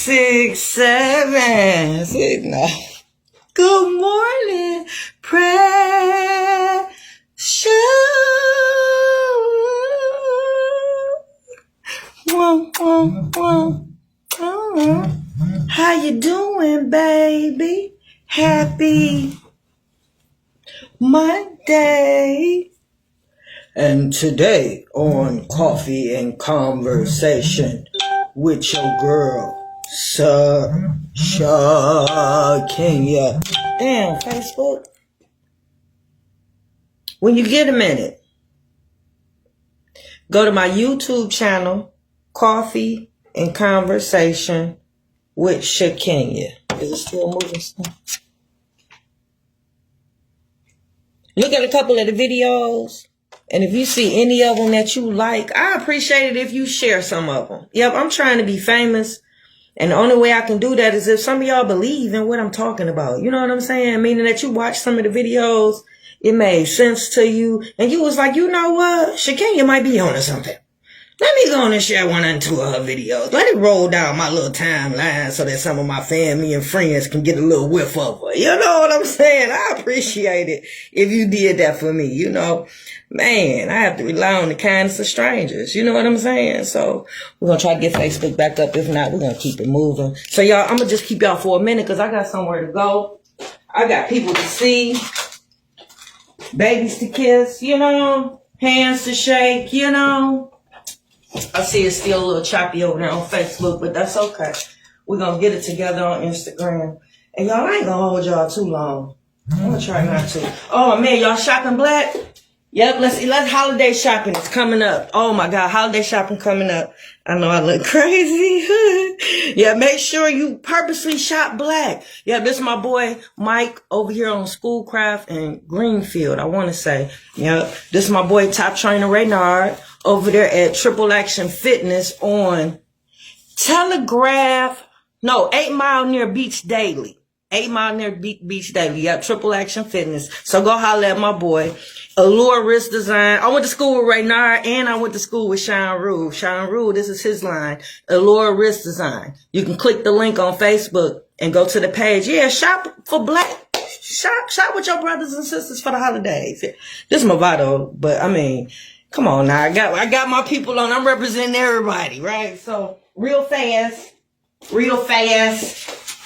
6, 7. No. Good morning, precious. How you doing, baby? Happy Monday. And today on Coffee and Conversation with your girl, Shakenya. Damn, Facebook. When you get a minute, go to my YouTube channel, Coffee and Conversation with Shakenya. Is it still moving stuff? Look at a couple of the videos. And if you see any of them that you like, I appreciate it if you share some of them. Yep, I'm trying to be famous. And the only way I can do that is if some of y'all believe in what I'm talking about. You know what I'm saying? Meaning that you watch some of the videos, it made sense to you. And you was like, you know what? Shakenya might be on to something. Let me go on and share one or two of her videos. Let it roll down my little timeline so that some of my family and friends can get a little whiff of her. You know what I'm saying? I appreciate it if you did that for me, you know. Man, I have to rely on the kindness of strangers. You know what I'm saying? So we're going to try to get Facebook back up. If not, we're going to keep it moving. So y'all, I'm going to just keep y'all for a minute because I got somewhere to go. I got people to see, babies to kiss, you know, hands to shake, you know. I see it's still a little choppy over there on Facebook, but that's okay. We're going to get it together on Instagram. And y'all, I ain't going to hold y'all too long. I'm going to try not to. Oh, man, y'all shopping black? Yep, let's holiday shopping. It's coming up. Oh, my God, holiday shopping coming up. I know I look crazy. Yeah, make sure you purposely shop black. Yeah, this is my boy Mike over here on Schoolcraft in Greenfield, I want to say. Yeah, this is my boy Top Trainer Reynard over there at Triple Action Fitness on 8 Mile near Beach Daily. 8 Mile near Beach Daily. Yep, Triple Action Fitness. So go holler at my boy. Allure Wrist Design. I went to school with Reynard and I went to school with Sean Rule. Sean Rule, this is his line. Allure Wrist Design. You can click the link on Facebook and go to the page. Yeah, shop for black. Shop with your brothers and sisters for the holidays. This is my motto, but I mean, come on now. I got my people on. I'm representing everybody, right? So real fast.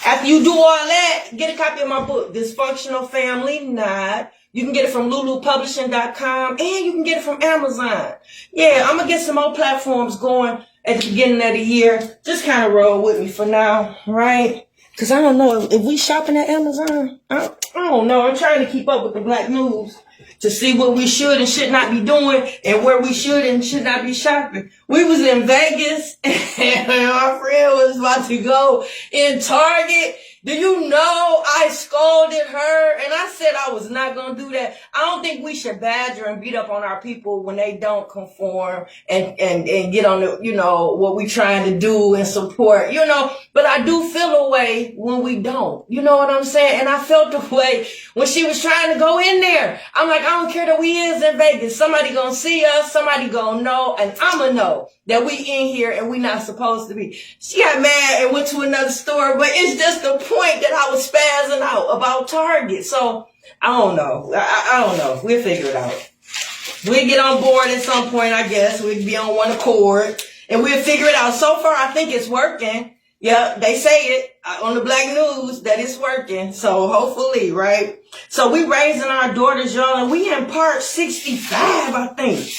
After you do all that, get a copy of my book, Dysfunctional Family Knot. You can get it from lulupublishing.com and you can get it from Amazon. Yeah, I'm going to get some more platforms going at the beginning of the year. Just kind of roll with me for now, right? Because I don't know if we shopping at Amazon. I don't know. I'm trying to keep up with the black news to see what we should and should not be doing and where we should and should not be shopping. We was in Vegas and our friend was about to go in Target. Do you know I scolded her and I said I was not going to do that. I don't think we should badger and beat up on our people when they don't conform and get on the, you know, what we trying to do and support, you know, but I do feel a way when we don't, you know what I'm saying? And I felt a way when she was trying to go in there. I'm like, I don't care that we is in Vegas. Somebody going to see us. Somebody going to know. And I'm going to know that we in here and we not supposed to be. She got mad and went to another store, but it's just the point that I was spazzing out about Target. So I don't know. I don't know. We'll figure it out. We'll get on board at some point, I guess. We'll be on one accord and we'll figure it out. So far, I think it's working. Yeah, they say it on the black news that it's working. So hopefully, right? So we raising our daughters, y'all, and we in part 65, I think.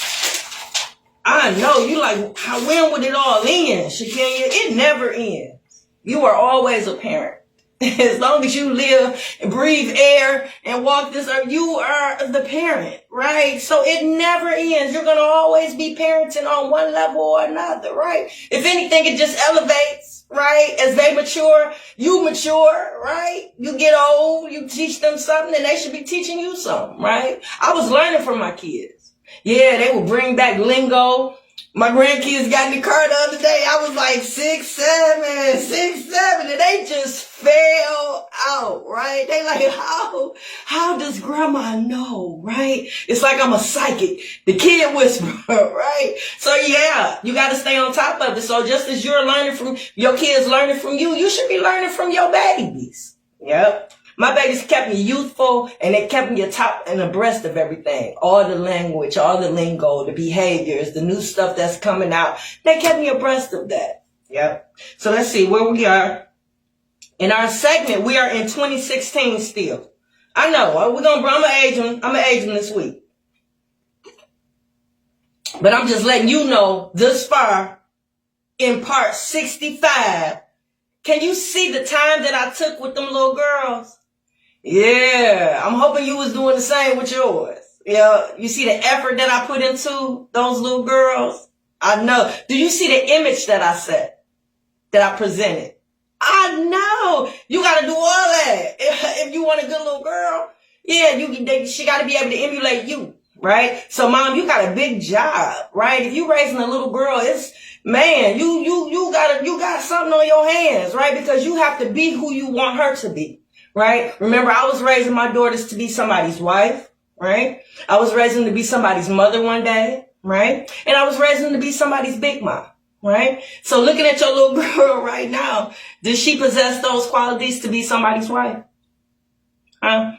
I know, you like, when would it all end, Shakenya? It never ends. You are always a parent. As long as you live and breathe air and walk this earth, you are the parent, right? So it never ends. You're going to always be parenting on one level or another, right? If anything, it just elevates, right? As they mature, you mature, right? You get old, you teach them something and they should be teaching you something, right? I was learning from my kids. Yeah, they would bring back lingo My grandkids got in the car the other day. I was like 6'7", and they just fell out, right? They like, how does grandma know, right? It's like I'm a psychic, the kid whisperer, right? So yeah, you got to stay on top of it. So just as you're learning from your kids, learning from you, you should be learning from your babies. Yep. My babies kept me youthful, and they kept me atop and abreast of everything. All the language, all the lingo, the behaviors, the new stuff that's coming out. They kept me abreast of that. Yep. So let's see where we are. In our segment, we are in 2016 still. I know. I'm gonna age them this week. But I'm just letting you know, this far, in part 65, can you see the time that I took with them little girls? Yeah, I'm hoping you was doing the same with yours. Yeah, you see the effort that I put into those little girls? I know. Do you see the image that I set, that I presented? I know. You got to do all that. If you want a good little girl, yeah, she got to be able to emulate you, right? So, Mom, you got a big job, right? If you raising a little girl, man, you got something on your hands, right? Because you have to be who you want her to be. Right? Remember, I was raising my daughters to be somebody's wife, right? I was raising them to be somebody's mother one day, right? And I was raising them to be somebody's big mom, right? So looking at your little girl right now, does she possess those qualities to be somebody's wife? Huh?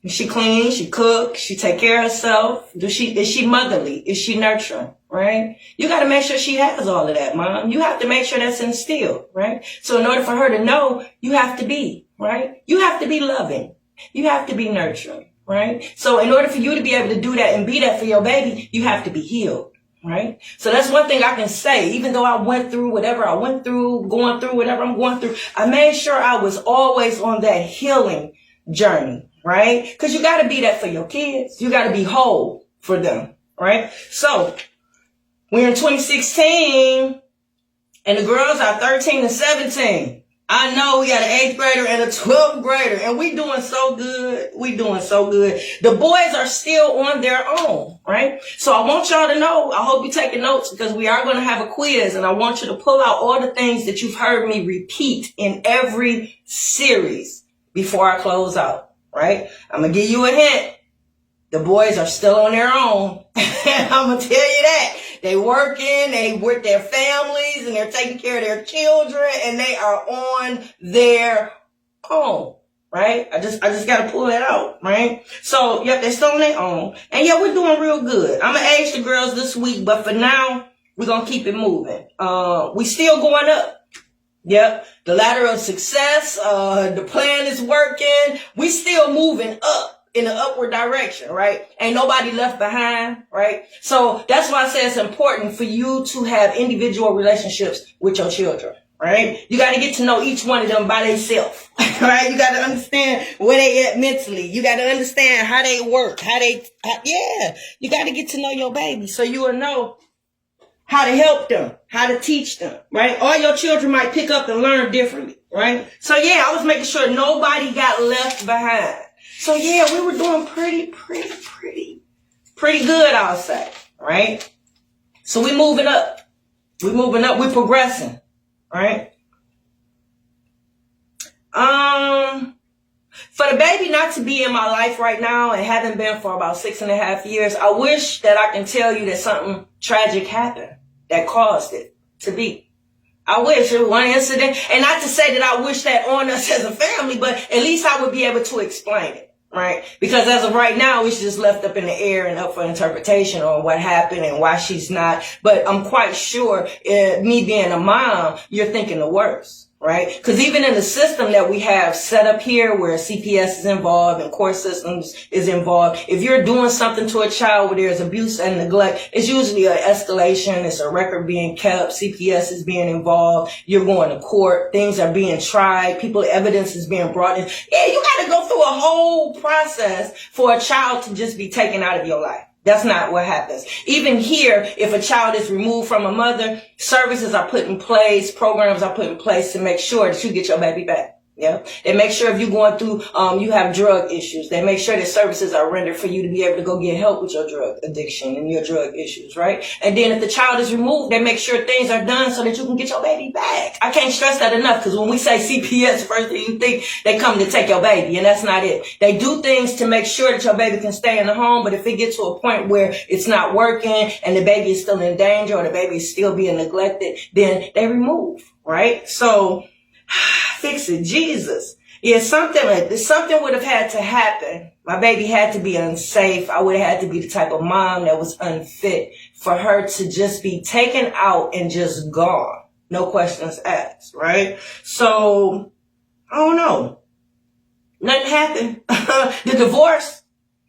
Is she clean? She cook? She take care of herself? Is she motherly? Is she nurturing? Right? You got to make sure she has all of that, Mom. You have to make sure that's instilled, right? So in order for her to know, you have to be, right? You have to be loving. You have to be nurturing, right? So in order for you to be able to do that and be that for your baby, you have to be healed, right? So that's one thing I can say. Even though I went through whatever I went through, going through whatever I'm going through, I made sure I was always on that healing journey, right? Because you got to be that for your kids. You got to be whole for them, right? So we're in 2016, and the girls are 13 and 17. I know we got an 8th grader and a 12th grader, and we doing so good. We doing so good. The boys are still on their own, right? So I want y'all to know, I hope you're taking notes, because we are going to have a quiz, and I want you to pull out all the things that you've heard me repeat in every series before I close out, right? I'm going to give you a hint. The boys are still on their own. I'm going to tell you that. They working, they with their families, and they're taking care of their children, and they are on their own, right? I just got to pull that out, right? So, yep, they're still on their own. And yeah, we're doing real good. I'm going to age the girls this week, but for now, we're going to keep it moving. We still going up. Yep. The ladder of success, the plan is working. We still moving up in an upward direction, right? Ain't nobody left behind, right? So that's why I say it's important for you to have individual relationships with your children, right? You got to get to know each one of them by themselves, right? You got to understand where they at mentally. You got to understand how they work, you got to get to know your baby so you will know how to help them, how to teach them, right? All your children might pick up and learn differently, right? So yeah, I was making sure nobody got left behind. So yeah, we were doing pretty good, I'll say, right? So we moving up. We're progressing, right? For the baby not to be in my life right now and haven't been for about 6.5 years, I wish that I can tell you that something tragic happened that caused it to be. I wish it was one incident, and not to say that I wish that on us as a family, but at least I would be able to explain it. Right? Because as of right now, it's just left up in the air and up for interpretation on what happened and why she's not. But I'm quite sure, me being a mom, you're thinking the worst. Right? Because even in the system that we have set up here where CPS is involved and court systems is involved, if you're doing something to a child where there's abuse and neglect, it's usually an escalation. It's a record being kept. CPS is being involved. You're going to court. Things are being tried. Evidence is being brought in. Yeah, you got to go through a whole process for a child to just be taken out of your life. That's not what happens. Even here, if a child is removed from a mother, services are put in place, programs are put in place to make sure that you get your baby back. Yeah. They make sure if you're going through, you have drug issues, they make sure that services are rendered for you to be able to go get help with your drug addiction and your drug issues, right? And then if the child is removed, they make sure things are done so that you can get your baby back. I can't stress that enough, because when we say CPS, first thing you think they come to take your baby, and that's not it. They do things to make sure that your baby can stay in the home, but if it gets to a point where it's not working and the baby is still in danger or the baby is still being neglected, then they remove, right? So, fix it, Jesus. Yeah, something would have had to happen. My baby had to be unsafe. I would have had to be the type of mom that was unfit for her to just be taken out and just gone. No questions asked, right? So, I don't know. Nothing happened. The divorce,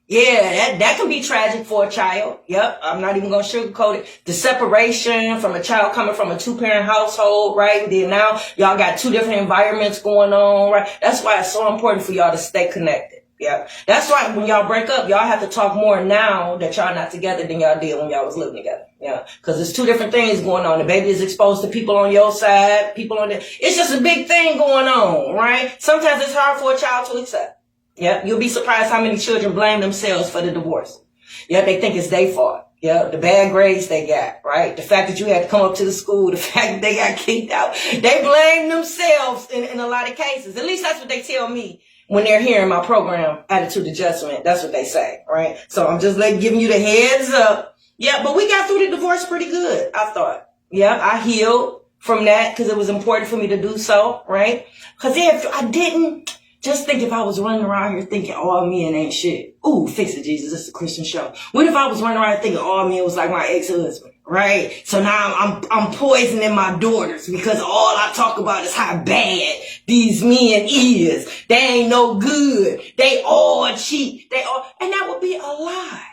yeah, that can be tragic for a child. Yep, I'm not even going to sugarcoat it. The separation from a child coming from a two-parent household, right? And then now y'all got two different environments going on, right? That's why it's so important for y'all to stay connected. Yeah, that's why when y'all break up, y'all have to talk more now that y'all not together than y'all did when y'all was living together. Yeah, because there's two different things going on. The baby is exposed to people on your side, people on the. It's just a big thing going on, right? Sometimes it's hard for a child to accept. Yeah, you'll be surprised how many children blame themselves for the divorce. Yeah, they think it's their fault. Yeah, the bad grades they got, right? The fact that you had to come up to the school, the fact that they got kicked out. They blame themselves in a lot of cases. At least that's what they tell me when they're hearing my program, Attitude Adjustment. That's what they say, right? So I'm just giving you the heads up. Yeah, but we got through the divorce pretty good, I thought. Yeah, I healed from that because it was important for me to do so, right? Because if I didn't... Just think if I was running around here thinking all men ain't shit. Ooh, fix it, Jesus. It's a Christian show. What if I was running around thinking all men was like my ex-husband, right? So now I'm poisoning my daughters because all I talk about is how bad these men is. They ain't no good. They all cheat. And that would be a lie.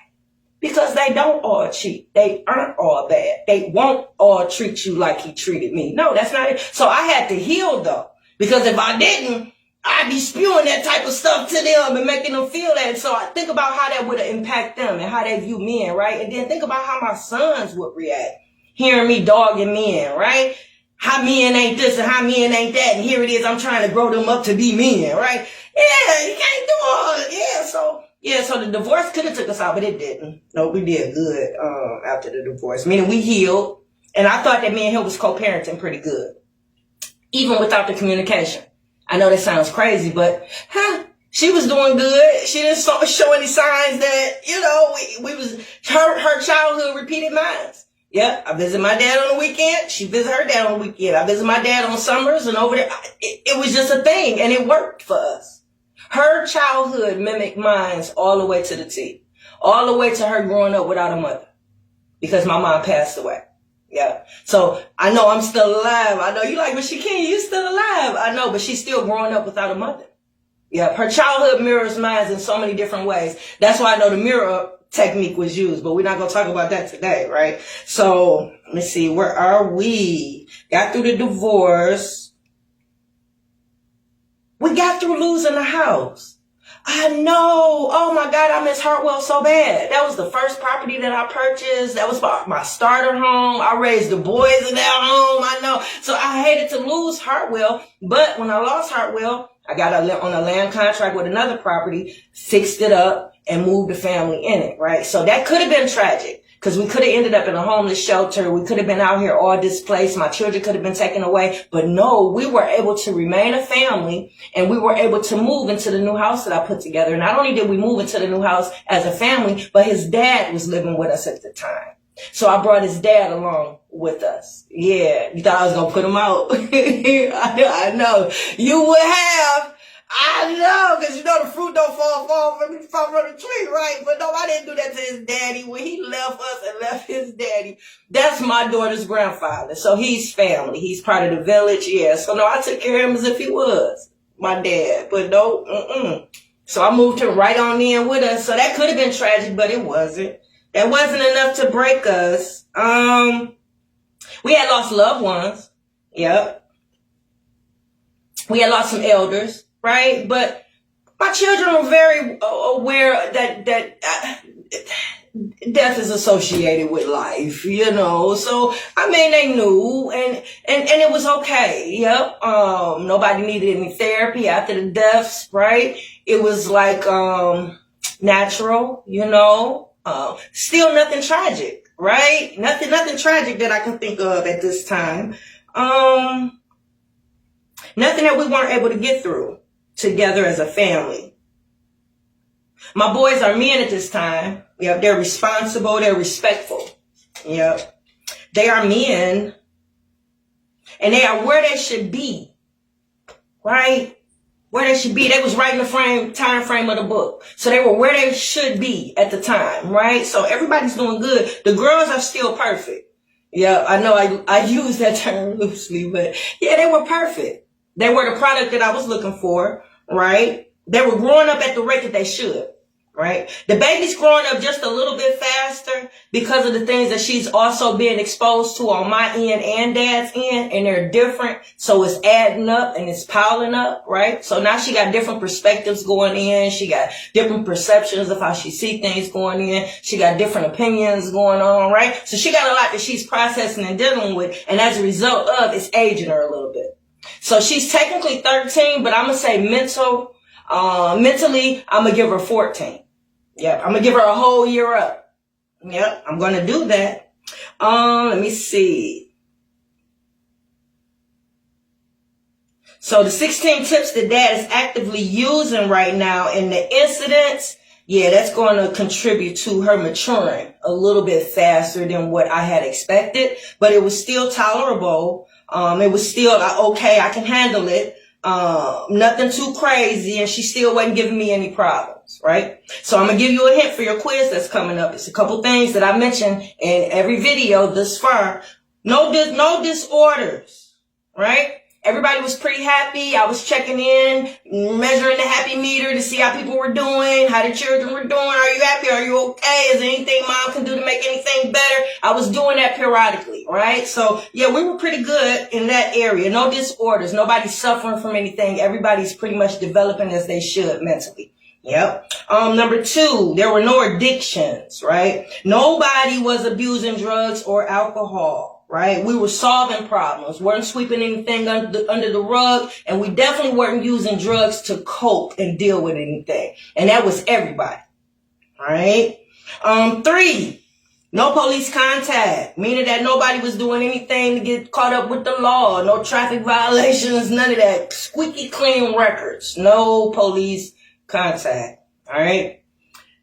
Because they don't all cheat. They aren't all bad. They won't all treat you like he treated me. No, that's not it. So I had to heal though. Because if I didn't, I'd be spewing that type of stuff to them and making them feel that. So I think about how that would impact them and how they view men, right? And then think about how my sons would react, hearing me dogging men, right? How men ain't this and how men ain't that. And here it is, I'm trying to grow them up to be men, right? Yeah, you can't do all that. So the divorce could have took us out, but it didn't. No, we did good after the divorce. Meaning we healed. And I thought that me and him was co-parenting pretty good, even without the communication. I know that sounds crazy, but she was doing good. She didn't show any signs that, we was, her childhood repeated mine. Yeah, I visit my dad on the weekend. She visit her dad on the weekend. I visit my dad on summers and over there. It was just a thing and it worked for us. Her childhood mimicked mine all the way to the T. All the way to her growing up without a mother. Because my mom passed away. Yeah. So I know I'm still alive. I know you like, but Shakenya, you still alive. I know, but she's still growing up without a mother. Yeah. Her childhood mirrors mine in so many different ways. That's why I know the mirror technique was used, but we're not going to talk about that today, right? So let's see. Where are we? Got through the divorce. We got through losing the house. I know. Oh my God, I miss Hartwell so bad. That was the first property that I purchased. That was my starter home. I raised the boys in that home. I know. So I hated to lose Hartwell. But when I lost Hartwell, I got on a land contract with another property, fixed it up, and moved the family in it, right? So that could have been tragic. Because we could have ended up in a homeless shelter. We could have been out here all displaced. My children could have been taken away. But no, we were able to remain a family and we were able to move into the new house that I put together. Not only did we move into the new house as a family, but his dad was living with us at the time. So I brought his dad along with us. Yeah, you thought I was going to put him out. I know. You would have. I know, because the fruit don't fall from the tree, right? But no, I didn't do that to his daddy. When he left us and left his daddy, that's my daughter's grandfather. So he's family. He's part of the village, yeah. So no, I took care of him as if he was my dad. But no, So I moved him right on in with us. So that could have been tragic, but it wasn't. That wasn't enough to break us. We had lost loved ones. Yep. We had lost some elders. Right? But my children are very aware that death is associated with life, you know. So I mean, they knew, and it was okay. Yep. Nobody needed any therapy after the deaths, right? It was like natural, you know. Still nothing tragic, right? Nothing tragic that I can think of at this time. Nothing that we weren't able to get through together as a family. My boys are men at this time. Yep, they're responsible, they're respectful. Yep. They are men. And they are where they should be. Right? Where they should be. They was right in the time frame of the book. So they were where they should be at the time, right? So everybody's doing good. The girls are still perfect. Yeah, I know I use that term loosely, but yeah, they were perfect. They were the product that I was looking for, right? They were growing up at the rate that they should, right? The baby's growing up just a little bit faster because of the things that she's also being exposed to on my end and dad's end, and they're different. So it's adding up and it's piling up, right? So now she got different perspectives going in. She got different perceptions of how she see things going in. She got different opinions going on, right? So she got a lot that she's processing and dealing with, and as a result of, it's aging her a little bit. So she's technically 13, but I'm going to say mentally, I'm going to give her 14. Yep, I'm going to give her a whole year up. Yep, I'm going to do that. Let me see. So the 16 tips that dad is actively using right now in the incidents, yeah, that's going to contribute to her maturing a little bit faster than what I had expected, but it was still tolerable. It was still okay. I can handle it. Nothing too crazy, and she still wasn't giving me any problems, right? So I'm going to give you a hint for your quiz that's coming up. It's a couple things that I mentioned in every video thus far. No disorders, right? Everybody was pretty happy. I was checking in, measuring the happy meter to see how people were doing, how the children were doing. Are you happy? Are you okay? Is there anything mom can do to make anything better? I was doing that periodically, right? So, yeah, we were pretty good in that area. No disorders. Nobody's suffering from anything. Everybody's pretty much developing as they should mentally. Yep. Number 2, there were no addictions, right? Nobody was abusing drugs or alcohol. Right? We were solving problems, weren't sweeping anything under the rug, and we definitely weren't using drugs to cope and deal with anything. And that was everybody. All right? 3, no police contact, meaning that nobody was doing anything to get caught up with the law, no traffic violations, none of that. Squeaky clean records, no police contact. All right?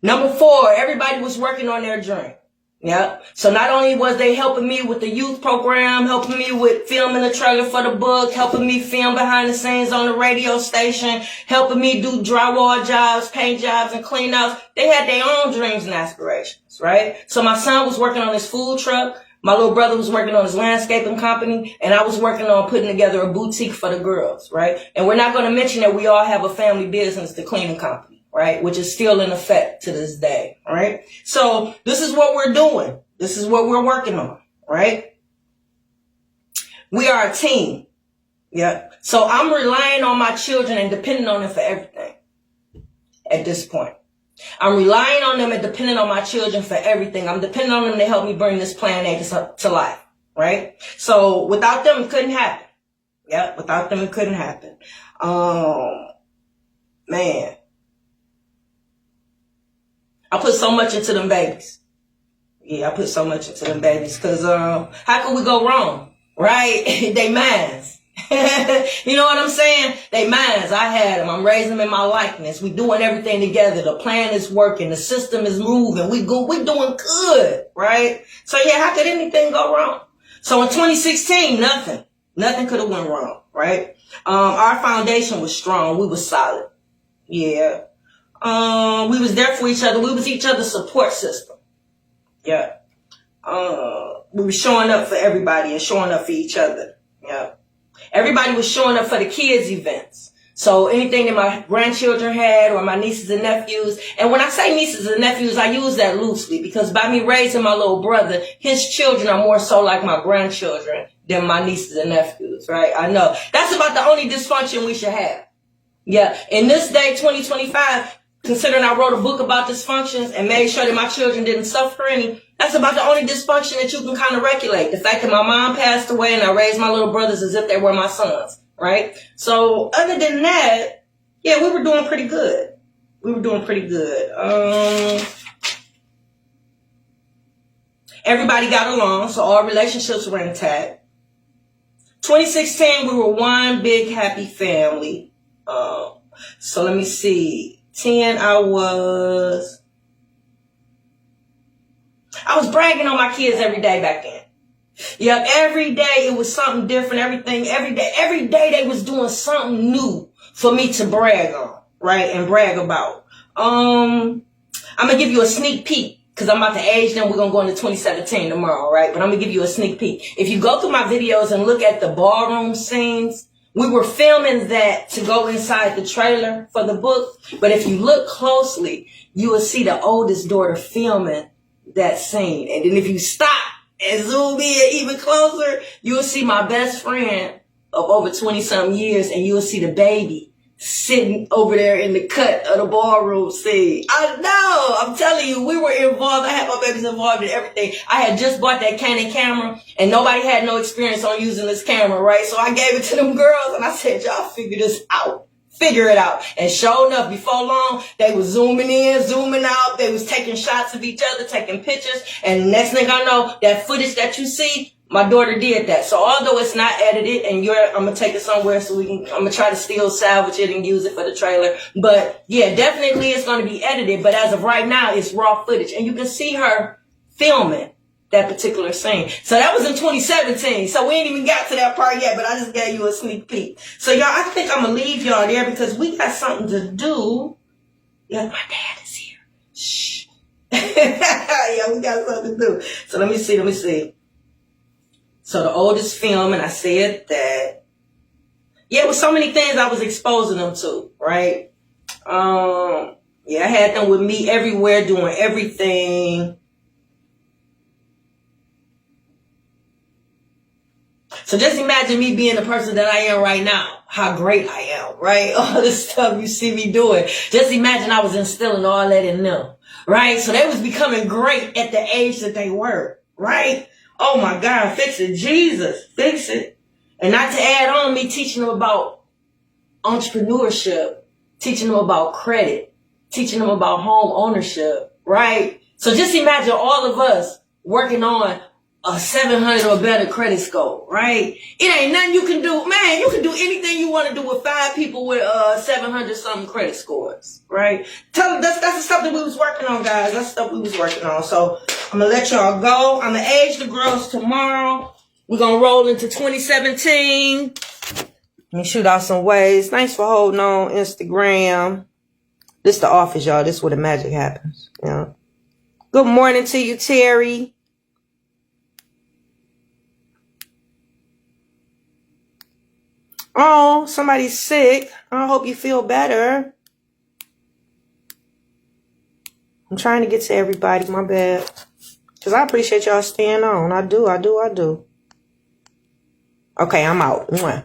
Number 4, everybody was working on their dream. Yep. So not only was they helping me with the youth program, helping me with filming the trailer for the book, helping me film behind the scenes on the radio station, helping me do drywall jobs, paint jobs, and clean outs. They had their own dreams and aspirations, right? So my son was working on his food truck. My little brother was working on his landscaping company, and I was working on putting together a boutique for the girls, right? And we're not going to mention that we all have a family business, the cleaning company. Right, which is still in effect to this day, right? So this is what we're doing. This is what we're working on, right? We are a team. Yeah. So I'm relying on my children and depending on them for everything at this point. I'm relying on them and depending on my children for everything. I'm depending on them to help me bring this plan A to life, right? So without them, it couldn't happen. Yeah, without them, it couldn't happen. Man. I put so much into them babies. Yeah, I put so much into them babies because how could we go wrong, right? They mines. You know what I'm saying? They mines. I had them. I'm raising them in my likeness. We doing everything together. The plan is working. The system is moving. We doing good, right? So yeah, how could anything go wrong? So in 2016, nothing could have went wrong, right? Our foundation was strong. We were solid. Yeah. We was there for each other. We was each other's support system. Yeah. We were showing up for everybody and showing up for each other. Yeah. Everybody was showing up for the kids' events. So anything that my grandchildren had or my nieces and nephews, and when I say nieces and nephews, I use that loosely because by me raising my little brother, his children are more so like my grandchildren than my nieces and nephews, right? I know. That's about the only dysfunction we should have. Yeah. In this day, 2025, considering I wrote a book about dysfunctions and made sure that my children didn't suffer any, that's about the only dysfunction that you can kind of regulate. The fact that my mom passed away and I raised my little brothers as if they were my sons, right? So other than that, yeah, we were doing pretty good. We were doing pretty good. Everybody got along, so all relationships were intact. 2016, we were one big happy family. So let me see. 10, I was bragging on my kids every day back then. Yep, every day it was something different. Every day they was doing something new for me to brag on, right? And brag about. I'm gonna give you a sneak peek. Because I'm about to age them. We're going to go into 2017 tomorrow, right? But I'm going to give you a sneak peek. If you go through my videos and look at the ballroom scenes, we were filming that to go inside the trailer for the book. But if you look closely, you will see the oldest daughter filming that scene. And then if you stop and zoom in even closer, you will see my best friend of over 20-something years, and you will see the baby sitting over there in the cut of the ballroom scene. I know, I'm telling you, we were involved. I had my babies involved in everything. I had just bought that Canon camera and nobody had no experience on using this camera, right? So I gave it to them girls and I said, y'all figure this out. Figure it out. And sure enough, before long, they was zooming in, zooming out. They was taking shots of each other, taking pictures. And next thing I know, that footage that you see, my daughter did that. So although it's not edited and I'm going to take it somewhere so I'm going to try to still salvage it and use it for the trailer. But yeah, definitely it's going to be edited. But as of right now, it's raw footage. And you can see her filming that particular scene. So that was in 2017. So we ain't even got to that part yet, but I just gave you a sneak peek. So y'all, I think I'm going to leave y'all there because we got something to do. Yeah, my dad is here. Shh. Yeah, we got something to do. So let me see. So the oldest film, and I said that, yeah, with so many things I was exposing them to, right? Yeah, I had them with me everywhere, doing everything. So just imagine me being the person that I am right now, how great I am, right? All this stuff you see me doing. Just imagine I was instilling all that in them, right? So they was becoming great at the age that they were, right? Oh my God, fix it. Jesus, fix it. And not to add on me teaching them about entrepreneurship, teaching them about credit, teaching them about home ownership, right? So just imagine all of us working on a 700 or better credit score, right? It ain't nothing you can do. Man, you can do anything you want to do with 5 people with 700 something credit scores, right? That's the stuff that we was working on, guys. That's the stuff we was working on. So I'm going to let y'all go. I'm going to age the girls tomorrow. We're going to roll into 2017. Let me shoot out some waves. Thanks for holding on Instagram. This the office, y'all. This is where the magic happens. Yeah. Good morning to you, Terry. Oh, somebody's sick. I hope you feel better. I'm trying to get to everybody. My bad. Because I appreciate y'all staying on. I do. Okay, I'm out. Mwah.